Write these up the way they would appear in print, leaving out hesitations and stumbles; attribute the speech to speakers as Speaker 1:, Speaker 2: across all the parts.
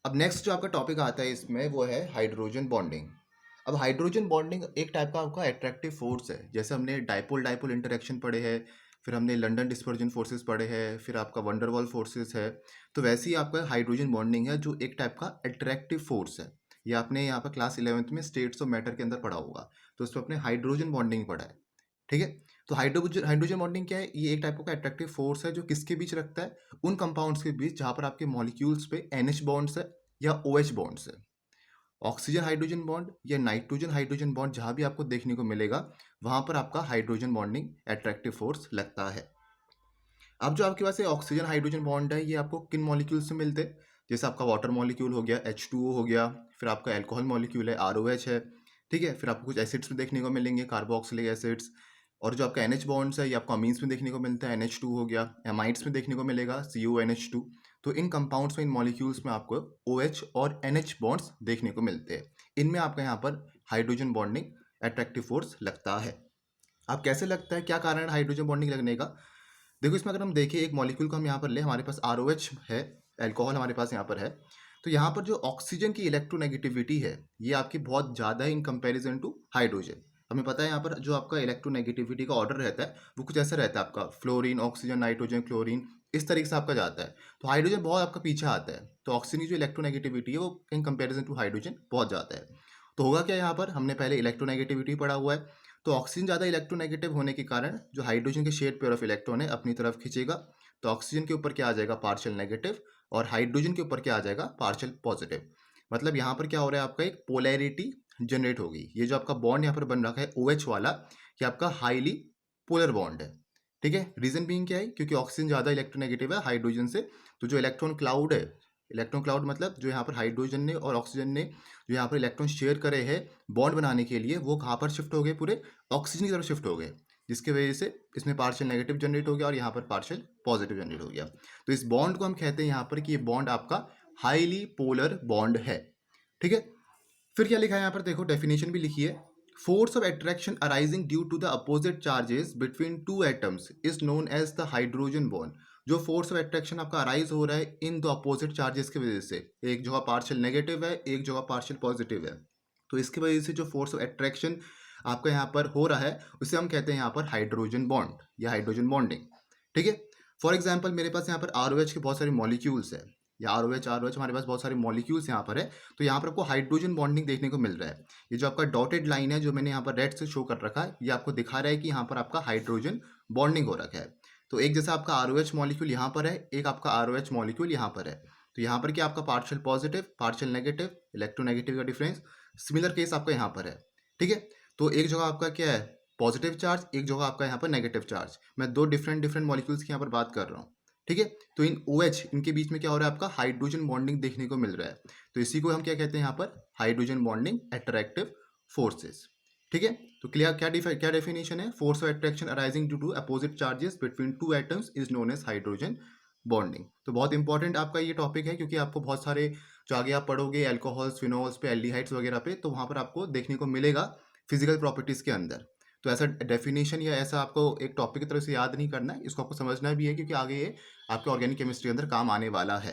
Speaker 1: अब नेक्स्ट जो आपका टॉपिक आता है इसमें वो है हाइड्रोजन बॉन्डिंग। अब हाइड्रोजन बॉन्डिंग एक टाइप का आपका अट्रैक्टिव फोर्स है। जैसे हमने डाइपोल डाइपोल इंटरेक्शन पढ़े हैं, फिर हमने लंदन डिस्पर्जन फोर्सेस पढ़े हैं, फिर आपका वंडरवॉल फोर्सेस है। तो वैसे ही आपका हाइड्रोजन बॉन्डिंग है जो एक टाइप का अट्रैक्टिव फोर्स है। ये आपने यहाँ पर क्लास 11th में स्टेट्स ऑफ मैटर के अंदर पढ़ा होगा। तो उसमें अपने हाइड्रोजन बॉन्डिंग पढ़ा है। ठीक है। तो हाइड्रोजन हाइड्रोजन बॉन्डिंग क्या है? ये एक टाइप का अट्रैक्टिव फोर्स है जो किसके बीच रखता है? उन कंपाउंड्स के बीच जहाँ पर आपके मॉलिक्यूल्स पे NH बॉन्ड्स है या OH बॉन्ड्स है। ऑक्सीजन हाइड्रोजन बॉन्ड या नाइट्रोजन हाइड्रोजन बॉन्ड जहाँ भी आपको देखने को मिलेगा, वहाँ पर आपका हाइड्रोजन बॉन्डिंग अट्रैक्टिव फोर्स लगता है। अब जो आपके पास ये ऑक्सीजन हाइड्रोजन बॉन्ड है, ये आपको किन मॉलिक्यूल से मिलते हैं? जैसे आपका वाटर मॉलिक्यूल हो गया, H2O हो गया, फिर आपका एल्कोहल मॉलिक्यूल है, ROH है। ठीक है। फिर आपको कुछ एसिड्स में देखने को मिलेंगे, कार्बोक्सिलिक एसिड्स। और जो आपका NH बॉन्ड्स है, ये आपको अमीन्स में देखने को मिलता है, NH2 हो गया। एमाइड्स में देखने को मिलेगा, CONH2। तो इन कंपाउंड्स में, इन मॉलिक्यूल्स में आपको OH और NH बॉन्ड्स देखने को मिलते हैं। इनमें आपका यहाँ पर हाइड्रोजन बॉन्डिंग अट्रैक्टिव फोर्स लगता है। अब कैसे लगता है, क्या कारण है हाइड्रोजन बॉन्डिंग लगने का? देखो, इसमें अगर हम देखें, एक मॉलिक्यूल को हम यहाँ पर ले, हमारे पास ROH है, अल्कोहल हमारे पास यहाँ पर है। तो यहाँ पर जो ऑक्सीजन की इलेक्ट्रोनेगेटिविटी है, ये आपकी बहुत ज़्यादा है इन कंपैरिजन टू हाइड्रोजन। हमें पता है यहाँ पर जो आपका इलेक्ट्रोनेगेटिविटी का ऑर्डर रहता है वो कुछ ऐसा रहता है, आपका फ्लोरीन, ऑक्सीजन, नाइट्रोजन, क्लोरीन, इस तरीके से आपका जाता है। तो हाइड्रोजन बहुत आपका पीछे आता है। तो ऑक्सीजन की जो इलेक्ट्रोनेगेटिविटी है वो इन कंपेरिजन टू हाइड्रोजन बहुत ज़्यादा है। तो होगा क्या, यहाँ पर हमने पहले इलेक्ट्रोनेगेटिविटी पढ़ा हुआ है। तो ऑक्सीजन ज़्यादा इलेक्ट्रोनेगेटिव होने के कारण जो हाइड्रोजन के शेड पेयर ऑफ इलेक्ट्रॉन है अपनी तरफ खींचेगा। तो ऑक्सीजन के ऊपर क्या आ जाएगा? Partial negative. और हाइड्रोजन के ऊपर क्या आ जाएगा? Partial positive. मतलब यहाँ पर क्या हो रहा है, आपका एक पोलैरिटी जनरेट होगी। ये जो आपका बॉन्ड यहाँ पर बन रखा है OH वाला, ये आपका हाईली पोलर बॉन्ड है। ठीक है। रीजन बीइंग क्या है? क्योंकि ऑक्सीजन ज़्यादा इलेक्ट्रोनेगेटिव है हाइड्रोजन से। तो जो इलेक्ट्रॉन क्लाउड है, इलेक्ट्रॉन क्लाउड मतलब जो यहाँ पर हाइड्रोजन ने और ऑक्सीजन ने जो यहाँ पर इलेक्ट्रॉन शेयर करे हैं बॉन्ड बनाने के लिए, वो कहाँ पर शिफ्ट हो गए? पूरे ऑक्सीजन की तरफ शिफ्ट हो गए, जिसकी वजह से इसमें पार्शियल नेगेटिव जनरेट हो गया और यहाँ पर पार्शियल पॉजिटिव जनरेट हो गया। तो इस बॉन्ड को हम कहते हैं यहाँ पर कि ये बॉन्ड आपका हाईली पोलर बॉन्ड है। ठीक है। फिर क्या लिखा है यहाँ पर? देखो, डेफिनेशन भी लिखी है। Force of attraction arising due to the opposite charges between two atoms is known as the hydrogen bond. जो फोर्स ऑफ अट्रैक्शन आपका अराइज हो रहा है इन दो अपोजिट चार्जेस की वजह से, एक जगह पार्शियल नेगेटिव है, एक जगह पार्शियल पॉजिटिव है, तो इसकी वजह से जो फोर्स ऑफ अट्रैक्शन आपका यहाँ पर हो रहा है उसे हम कहते हैं यहाँ पर हाइड्रोजन बॉन्ड या हाइड्रोजन बॉन्डिंग। ठीक है। फॉर एग्जाम्पल, मेरे पास यहाँ पर ROH के बहुत सारे मॉलिक्यूल्स है, या ROH हमारे पास बहुत सारे मॉलिक्यूल्स यहाँ पर है। तो यहाँ पर आपको हाइड्रोजन बॉन्डिंग देखने को मिल रहा है। ये जो आपका डॉटेड लाइन है जो मैंने यहाँ पर रेड से शो कर रखा है, ये आपको दिखा रहा है कि यहाँ पर आपका हाइड्रोजन बॉन्डिंग हो रखा है। तो एक जैसा आपका ROH मॉलिक्यूल यहाँ पर है, एक आपका ROH मॉलिक्यूल यहाँ पर है। तो यहाँ पर क्या आपका partial positive, partial negative, electronegative का डिफरेंस। सिमिलर केस आपका यहाँ पर है। ठीक है। तो एक जगह आपका क्या है? पॉजिटिव चार्ज, एक जगह आपका यहाँ पर नेगेटिव चार्ज। मैं दो डिफरेंट मॉलिक्यूल्स की यहाँ पर बात कर रहा हूँ। ठीक है। तो इन OH, इनके बीच में क्या हो रहा है? आपका हाइड्रोजन बॉन्डिंग देखने को मिल रहा है। तो इसी को हम क्या कहते हैं यहाँ पर? Hydrogen bonding attractive forces. ठीक है। तो क्लियर, क्या डेफिनेशन है? Force of attraction arising due to opposite charges between two atoms is known as hydrogen bonding. तो बहुत इंपॉर्टेंट आपका ये टॉपिक है, क्योंकि आपको बहुत सारे जो आगे आप पढ़ोगे अल्कोहल्स, फिनोल्स पे, एल्डिहाइड्स वगैरह पे, तो वहाँ पर आपको देखने को मिलेगा फिजिकल प्रॉपर्टीज के अंदर। तो ऐसा डेफिनेशन या ऐसा आपको एक टॉपिक की तरह से याद नहीं करना है, इसको आपको समझना भी है, क्योंकि आगे ये आपके ऑर्गेनिक केमिस्ट्री के अंदर काम आने वाला है।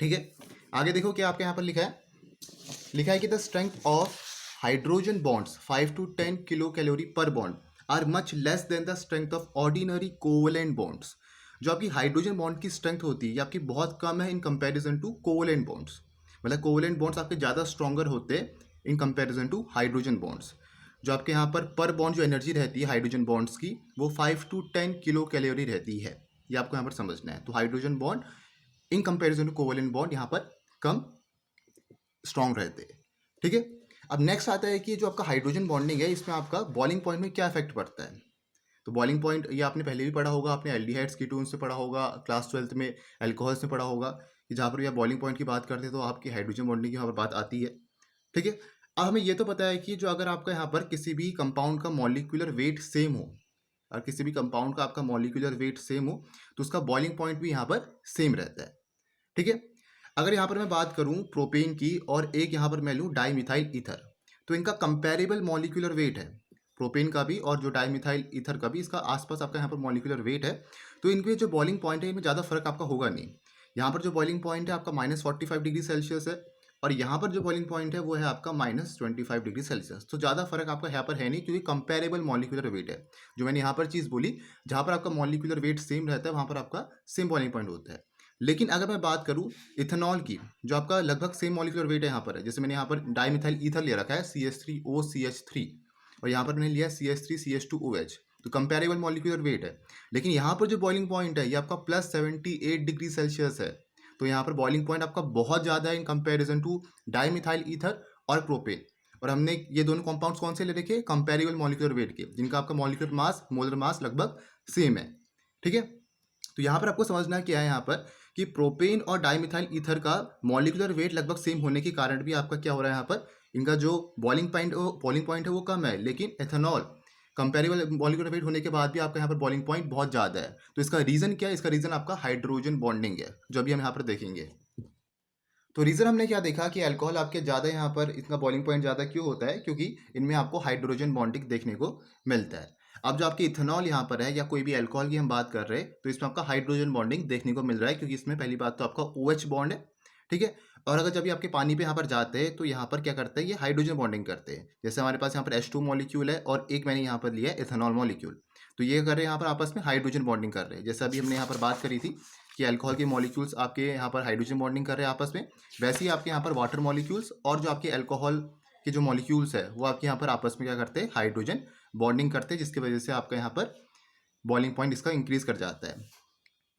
Speaker 1: ठीक है। आगे देखो क्या आपके यहाँ पर लिखा है कि the strength of hydrogen bonds 5 to 10 kilo calorie per bond are much less than the strength of ordinary covalent bonds. जो आपकी हाइड्रोजन बॉन्ड की स्ट्रेंथ होती है ये आपकी बहुत कम है in comparison to covalent bonds. मतलब कोवेलेंट बॉन्ड्स आपके ज़्यादा स्ट्रॉन्गर होते हैं in comparison to hydrogen bonds. जो आपके यहाँ पर बॉन्ड जो एनर्जी रहती है हाइड्रोजन बॉन्ड्स की, वो 5 to 10 किलो कैलोरी रहती है। ये आपको यहाँ पर समझना है। तो hydrogen bond in comparison to covalent bond यहाँ पर कम स्ट्रॉन्ग रहते हैं। ठीक है। अब नेक्स्ट आता है कि जो आपका हाइड्रोजन बॉन्डिंग है इसमें आपका बॉइलिंग पॉइंट में क्या इफेक्ट पड़ता है। तो बॉइलिंग पॉइंट ये आपने पहले भी पढ़ा होगा, आपने एल्डिहाइड्स कीटोन से पढ़ा होगा, क्लास 12th में अल्कोहल से पढ़ा होगा, कि जहाँ पर भी आप बॉइलिंग पॉइंट की बात करते हैं तो आपकी हाइड्रोजन बॉन्डिंग की यहाँ पर बात आती है। ठीक है। अब हमें ये तो पता है कि जो अगर आपका यहाँ पर किसी भी कंपाउंड का मॉलिक्यूलर वेट सेम हो, और किसी भी कंपाउंड का आपका मॉलिक्यूलर वेट सेम हो, तो उसका बॉइलिंग पॉइंट भी यहाँ पर सेम रहता है। ठीक है। अगर यहाँ पर मैं बात करूँ प्रोपेन की और एक यहाँ पर मैं लूँ डाईमिथाइल ईथर, तो इनका कंपेरेबल मॉलिक्यूलर वेट है, प्रोपेन का भी और जो डाईमिथाइल ईथर का भी, इसका आसपास आपका यहाँ पर मॉलिक्यूलर वेट है। तो इनके जो बॉइलिंग पॉइंट है इनमें ज़्यादा फर्क आपका होगा नहीं, यहाँ पर जो बॉइलिंग पॉइंट है आपका -45 डिग्री सेल्सियस है, और यहाँ पर जो बॉइलिंग पॉइंट है वो है आपका -25 डिग्री सेल्सियस। तो ज़्यादा फर्क आपका यहाँ पर है नहीं, क्योंकि कंपेरेबल मॉलिक्यूलर वेट है। जो मैंने यहाँ पर चीज़ बोली, जहाँ पर आपका मॉलिक्यूलर वेट सेम रहता है वहाँ पर आपका सेम बॉइलिंग पॉइंट होता है। लेकिन अगर मैं बात करूँ इथेनॉल की, जो आपका लगभग सेम मॉलिक्यूलर वेट है यहाँ पर है, जैसे मैंने यहाँ पर डाइमिथाइल ईथर ले रखा है CH3OCH3, और यहाँ पर मैंने लिया CH3CH2OH, तो कंपेरेबल मॉलिक्यूलर वेट है। लेकिन यहाँ पर जो बॉइलिंग पॉइंट है ये आपका +78 डिग्री सेल्सियस है। तो यहाँ पर बॉइलिंग पॉइंट आपका बहुत ज़्यादा है in comparison to dimethyl ether और प्रोपेन। और हमने ये दोनों कंपाउंड्स कौन से ले रखे, कंपेरेबल मॉलिक्यूलर वेट के, जिनका आपका मॉलिक्यूलर मास, मोलर मास लगभग सेम है। ठीक है, तो यहाँ पर आपको समझना क्या है यहाँ पर कि प्रोपेन और डाइमिथाइल ईथर का मॉलिक्यूलर वेट लगभग सेम होने के कारण भी आपका क्या हो रहा है, यहाँ पर इनका जो बॉइलिंग पॉइंट है वो कम है। लेकिन एथेनॉल कंपेरेबल मॉलिक्यूलर वेट होने के बाद भी आपका यहाँ पर बॉइलिंग पॉइंट बहुत ज़्यादा है। तो इसका रीज़न क्या है, इसका रीज़न आपका हाइड्रोजन बॉन्डिंग है, जो अभी हम यहाँ पर देखेंगे। तो रीज़न हमने क्या देखा कि अल्कोहल आपके ज़्यादा यहाँ पर इतना बॉइलिंग पॉइंट ज़्यादा क्यों होता है, क्योंकि इनमें आपको हाइड्रोजन बॉन्डिंग देखने को मिलता है। अब जो आपकी इथेनॉल यहाँ पर है या कोई भी अल्कोहल की हम बात कर रहे हैं, तो इसमें आपका हाइड्रोजन बॉन्डिंग देखने को मिल रहा है, क्योंकि इसमें पहली बात तो आपका OH बॉन्ड है। ठीक है, और अगर जब भी आपके पानी पे यहाँ पर जाते हैं तो यहाँ पर क्या करते हैं, ये हाइड्रोजन बॉन्डिंग करते हैं। जैसे हमारे पास यहाँ पर H2 मॉलिक्यूल है और एक मैंने यहाँ पर लिया है इथेनॉल मॉलिक्यूल, तो ये कर रहे हैं यहाँ पर आपस में हाइड्रोजन बॉन्डिंग कर रहे हैं। जैसे अभी हमने यहाँ पर बात करी थी कि अल्कोहल के मॉलिक्यूल्स आपके यहाँ पर हाइड्रोजन बॉन्डिंग कर रहे हैं आपस में, वैसे ही आपके यहाँ पर वाटर मॉलिक्यूल्स और जो आपके अल्कोहल के जो मॉलिक्यूल्स है वो आपके यहाँ पर आपस में क्या करते हैं, हाइड्रोजन बॉन्डिंग करते हैं, जिसकी वजह से आपका यहाँ पर बॉइलिंग पॉइंट इसका इंक्रीज कर जाता है।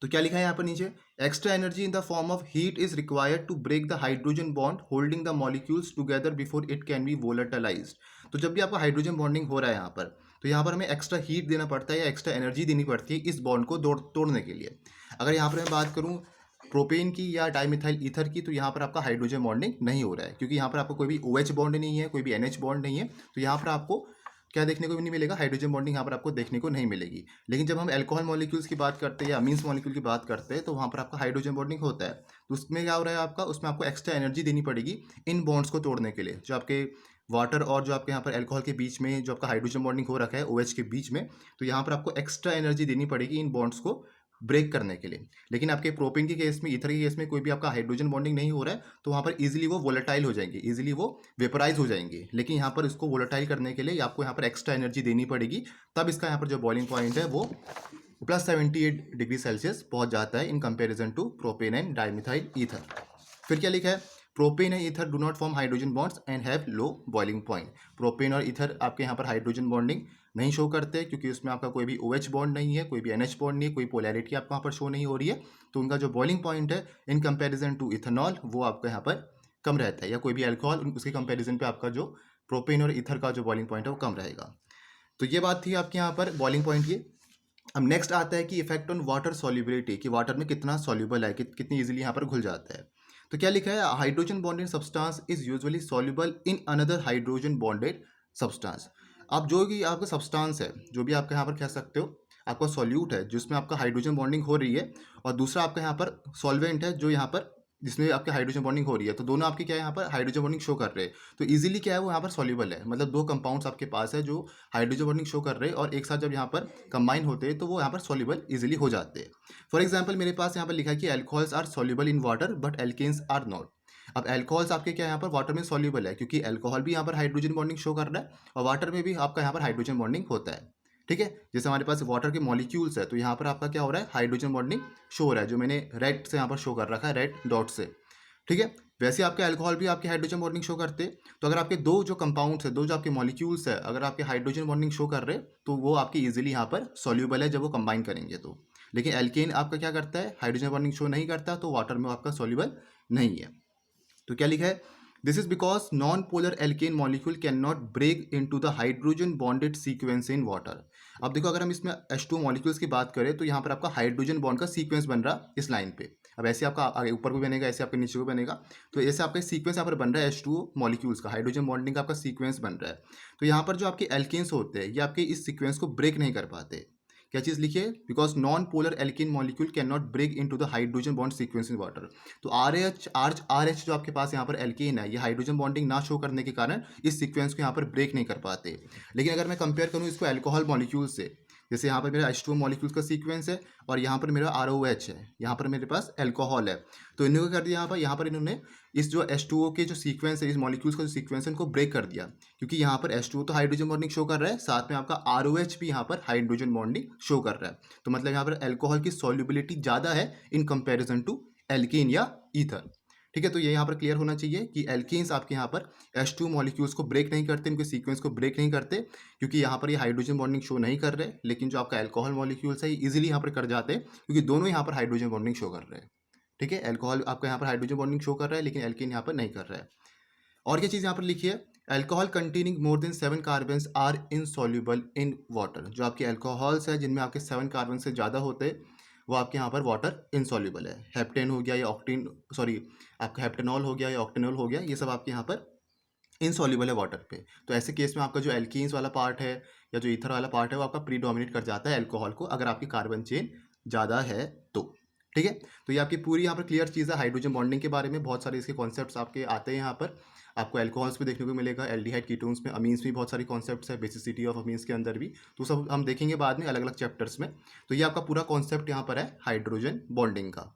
Speaker 1: तो क्या लिखा है यहाँ पर नीचे, extra energy in the form of heat is required to break the hydrogen bond holding the molecules together before it can be volatilized. तो जब भी आपका हाइड्रोजन बॉन्डिंग हो रहा है यहाँ पर, तो यहाँ पर हमें एक्स्ट्रा हीट देना पड़ता है या एक्स्ट्रा एनर्जी देनी पड़ती है इस बॉन्ड को तोड़ने के लिए। अगर यहाँ पर मैं बात करूँ प्रोपेन की या डाइमिथाइल ईथर की, तो यहाँ पर आपका हाइड्रोजन बॉन्डिंग नहीं हो रहा है, क्योंकि यहाँ पर आपको कोई भी OH बॉन्ड नहीं है, कोई भी NH बॉन्ड नहीं है। तो यहाँ पर आपको क्या देखने को भी नहीं मिलेगा, हाइड्रोजन बॉन्डिंग यहाँ पर आपको देखने को नहीं मिलेगी। लेकिन जब हम अल्कोहल मॉलिक्यूल्स की बात करते हैं या अमीन्स मॉलिक्यूल की बात करते हैं, तो वहाँ पर आपका हाइड्रोजन बॉन्डिंग होता है। तो उसमें क्या हो रहा है आपका, उसमें आपको एक्स्ट्रा एनर्जी देनी पड़ेगी इन बॉन्ड्स को तोड़ने के लिए, जो आपके वाटर और जो आपके यहाँ पर अल्कोहल के बीच में जो आपका हाइड्रोजन बॉन्डिंग हो रखा है OH के बीच में, तो यहाँ पर आपको एक्स्ट्रा एनर्जी देनी पड़ेगी इन बॉन्ड्स को ब्रेक करने के लिए। लेकिन आपके प्रोपेन के केस में, ईथर के केस में कोई भी आपका हाइड्रोजन बॉन्डिंग नहीं हो रहा है, तो वहाँ पर इजीली वो वोलेटाइल हो जाएंगे, इजीली वो वेपराइज हो जाएंगे। लेकिन यहाँ पर इसको वोलेटाइल करने के लिए आपको यहाँ पर एक्स्ट्रा एनर्जी देनी पड़ेगी, तब इसका यहाँ पर जो बॉइलिंग पॉइंट है वो +78 डिग्री सेल्सियस पहुँच जाता है in comparison to propane and dimethyl ether. फिर क्या लिखा है, propane and ether do not form hydrogen bonds and have low boiling point. Propane और ईथर आपके यहाँ पर हाइड्रोजन बॉन्डिंग नहीं शो करते, क्योंकि उसमें आपका कोई भी OH बॉन्ड नहीं है, कोई भी NH बॉन्ड नहीं है, कोई पोलैरिटी आपको यहाँ पर शो नहीं हो रही है। तो उनका जो बॉइलिंग पॉइंट है इन कंपैरिजन टू इथेनॉल वो आपका यहाँ पर कम रहता है, या कोई भी अल्कोहल उसके कंपैरिजन पे आपका जो प्रोपेन और ईथर का जो बॉइलिंग पॉइंट है वो कम रहेगा। तो ये बात थी आपके यहाँ पर बॉइलिंग पॉइंट की। अब नेक्स्ट आता है कि इफेक्ट ऑन वाटर सॉल्युबिलिटी, कि वाटर में कितना सॉल्युबल है, कितनी इजीली यहाँ पर घुल जाता है। तो क्या लिखा है, hydrogen bonded substance is usually soluble in another hydrogen bonded substance. अब जो भी आपका सब्सटेंस है, जो भी आपके यहाँ पर कह सकते हो आपका सॉल्यूट है जिसमें आपका हाइड्रोजन बॉन्डिंग हो रही है, और दूसरा आपका यहाँ पर सॉल्वेंट है जो यहाँ पर जिसमें आपके हाइड्रोजन बॉन्डिंग हो रही है, तो दोनों आपके क्या है यहाँ पर हाइड्रोजन बॉन्डिंग शो कर रहे हैं। तो इजीली क्या है वो यहाँ पर सॉल्युबल है, मतलब दो कंपाउंड्स आपके पास है जो हाइड्रोजन बॉन्डिंग शो कर रहे हैं, और एक साथ जब यहाँ पर कंबाइन होते हैं तो वो यहाँ पर सॉल्युबल इजीली हो जाते हैं। फॉर एग्जाम्पल मेरे पास यहाँ पर लिखा है कि alcohols are soluble in water but alkanes are not. अब एल्कोहल्स आपके क्या यहाँ पर वाटर में सॉल्युबल है, क्योंकि एल्कोहल भी यहाँ पर हाइड्रोजन बॉन्डिंग शो कर रहा है, और वाटर में भी आपका यहाँ पर हाइड्रोजन बॉन्डिंग होता है। ठीक है, जैसे हमारे पास वाटर के मॉलिक्यूल्स है, तो यहाँ पर आपका क्या हो रहा है, हाइड्रोजन बॉन्डिंग शो हो रहा है, जो मैंने रेड से यहाँ पर शो कर रखा है, रेड डॉट से। ठीक है, वैसे आपके अल्कोहल भी आपके हाइड्रोजन बॉन्डिंग शो करते हैं। तो अगर आपके दो जो कंपाउंड्स है, दो जो आपके मॉलिक्यूल्स है, अगर आपके हाइड्रोजन बॉन्डिंग शो कर रहे हैं, तो वो आपकी इजीली यहाँ पर सॉल्यूबल है जब वो कंबाइन करेंगे तो। लेकिन एल्केन आपका क्या करता है, हाइड्रोजन बॉन्डिंग शो नहीं करता, तो वाटर में आपका सॉल्यूबल नहीं है। तो क्या लिखा है, this is because non polar alkane molecule can not break into the hydrogen bonded sequence in water. अब देखो, अगर हम इसमें H2 मॉलिक्यूल्स की बात करें, तो यहाँ पर आपका हाइड्रोजन बॉन्ड का सीक्वेंस बन रहा इस लाइन पे। अब ऐसे आपका आगे ऊपर भी बनेगा, ऐसे आपके नीचे भी बनेगा, तो ऐसे आपका सीक्वेंस यहाँ पर बन रहा है H2 मॉलिक्यूल्स का, हाइड्रोजन बॉन्डिंग का आपका सीक्वेंस बन रहा है। तो यहाँ पर जो आपके एल्केन्स होते हैं ये आपके इस सीक्वेंस को ब्रेक नहीं कर पाते। क्या चीज़ लिखिए, because non polar alkane molecule can not break into the hydrogen bond sequence in water. तो RH जो आपके पास यहाँ पर एल्केन है, ये हाइड्रोजन बॉन्डिंग ना शो करने के कारण इस सीक्वेंस को यहाँ पर ब्रेक नहीं कर पाते। लेकिन अगर मैं कंपेयर करूँ इसको अल्कोहल मॉलिक्यूल से, जैसे यहाँ पर मेरा H2O मॉलिक्यूल्स का सीक्वेंस है और यहाँ पर मेरा ROH है, यहाँ पर मेरे पास अल्कोहल है। तो इन्होंने क्या कर दिया, यहाँ पर इन्होंने इस जो H2O के जो सीक्वेंस है, इस मॉलिक्यूल्स का जो सीक्वेंस है, इनको ब्रेक कर दिया, क्योंकि यहाँ पर H2O तो हाइड्रोजन बॉन्डिंग शो कर रहा है, साथ में आपका ROH भी यहाँ पर हाइड्रोजन बॉन्डिंग शो कर रहा है। तो मतलब यहाँ पर अल्कोहल की सॉल्युबिलिटी ज़्यादा है इन कंपेरिजन टू एल्कीन या ईथर। ठीक है, तो ये यहाँ पर क्लियर होना चाहिए कि एल्कीन्स आपके यहाँ पर H2 मॉलिक्यूल्स को ब्रेक नहीं करते, इनके सीक्वेंस को ब्रेक नहीं करते, क्योंकि यहाँ पर ये हाइड्रोजन बॉन्डिंग शो नहीं कर रहे। लेकिन जो आपका अल्कोहल मॉलिक्यूल्स है, ये इजीली यहाँ पर कर जाते हैं, क्योंकि दोनों यहाँ पर हाइड्रोजन बॉन्डिंग शो कर रहे हैं। ठीक है, अल्कोहल आपका यहाँ पर हाइड्रोजन बॉन्डिंग शो कर रहा है, लेकिन एल्कीन यहाँ पर नहीं कर रहा है। और क्या चीज़ यहाँ पर लिखी है, alcohol containing more than 7 carbons are insoluble in water. जो आपके अल्कोहल्स है जिनमें आपके 7 कार्बन से ज़्यादा होते हैं, वो आपके यहाँ पर वाटर इनसॉल्युबल है। हेप्टेन हो गया या ऑक्टीन, सॉरी आपका हेप्टेनॉल हो गया या ऑक्टेनॉल हो गया, ये सब आपके यहाँ पर इनसॉल्युबल है वाटर पे। तो ऐसे केस में आपका जो एल्कीन्स वाला पार्ट है या जो ईथर वाला पार्ट है, वो आपका प्रीडोमिनेट कर जाता है अल्कोहल को, अगर आपकी कार्बन चेन ज़्यादा है तो। ठीक है, तो ये आपकी पूरी यहाँ पर क्लियर चीज़ है हाइड्रोजन बॉन्डिंग के बारे में। बहुत सारे इसके कॉन्सेप्ट्स आपके आते हैं यहाँ पर, आपको अल्कोहल्स में देखने को मिलेगा, एल्डिहाइड कीटोन्स में, अमीन्स में बहुत सारी कॉन्सेप्ट्स है, बेसिसिटी ऑफ अमीन्स के अंदर भी, तो सब हम देखेंगे बाद में अलग अलग चैप्टर्स में। तो ये आपका पूरा कॉन्सेप्ट यहाँ पर है हाइड्रोजन बॉन्डिंग का।